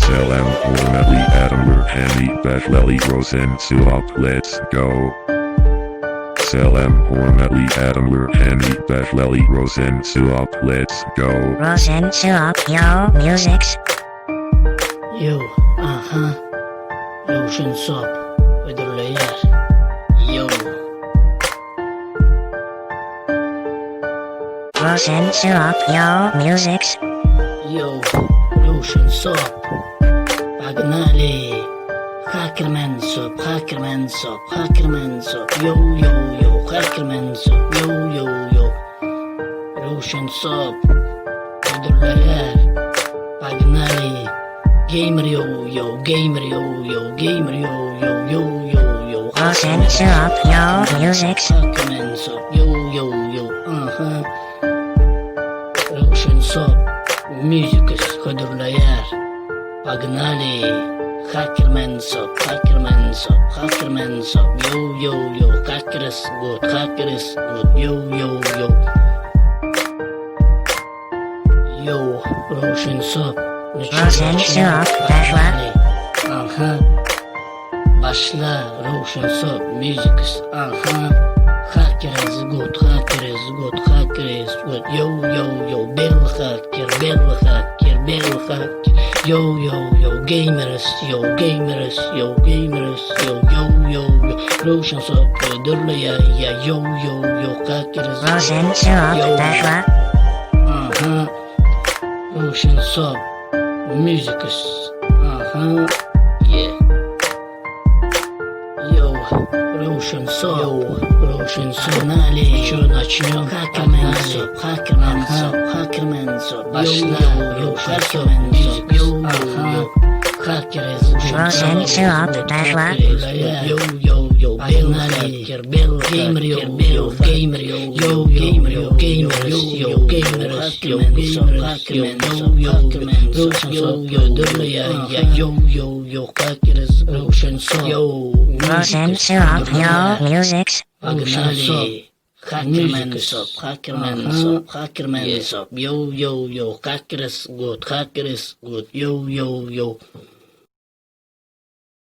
Selam hormatly Adamler Hani Betleli Rosen Suop let's go. Selam hormatly Adamler Hani Betleli Rosen Suop let's go. Rosen Suop, yo, musics. Yo, Lotion soap with a layer. Yo, Rosen Suop, yo, musics. yo, lotion soap. Pagnali. Hackerman soap, Hackerman soap, Hackerman soap. Yo, yo, yo, Hackerman soap. Yo, yo, yo. Lotion soap with a layer. Pagnali. Gamer yo, yo, gamer yo, yo, gamer yo, yo, yo, yo, yo. Rosen Suop, yo, musics. Hackerman soap, yo, yo, yo, Lotion soap, müzikus, hudurlayar. Pagnali, Hackerman soap, Hackerman soap, Hackerman soap, yo, yo, yo, Hackeris good, yo, yo, yo. Yo, lotion soap. Rosen Suop, başla. Başla, lotion soap, müzikus, Hacker is good, hacker is good, hacker is good. Yo, yo, yo, bell hacker, bell hacker, bell hacker. Yo, yo, yo, gamers, yo, gamers, yo, gamers, yo, yo, yo, yo. Lotion soap, durlaya, ya, yo, yo, yo, hacker is good. Rosen Suop, başla. Lotion soap, musicus, yeah. Yo, lotion soap, yo, lotion soap. Nali, şu начнем. Hackerman soap, Hackerman soap, Hackerman soap. Başla, yo, Hackerman soap, yo, yo, Hacker is good. Rosen Suop, başla. Yo, yo, yo, bell hacker, bell gamer, yo, yo, gamer, yo, yo, gamer, yo, gamers, yo, gamers, yo, gamer, Hackerman, yo, yo, lotion soap, yo, durlaya, ya, yo, yo, yo, hacker is lotion soap, yo. Rosen Suop, yo, musics. Lotion soap. Hackerman soap, Hackerman soap, Hackerman soap, yo, yo, yo, hacker is good, yo, yo, yo.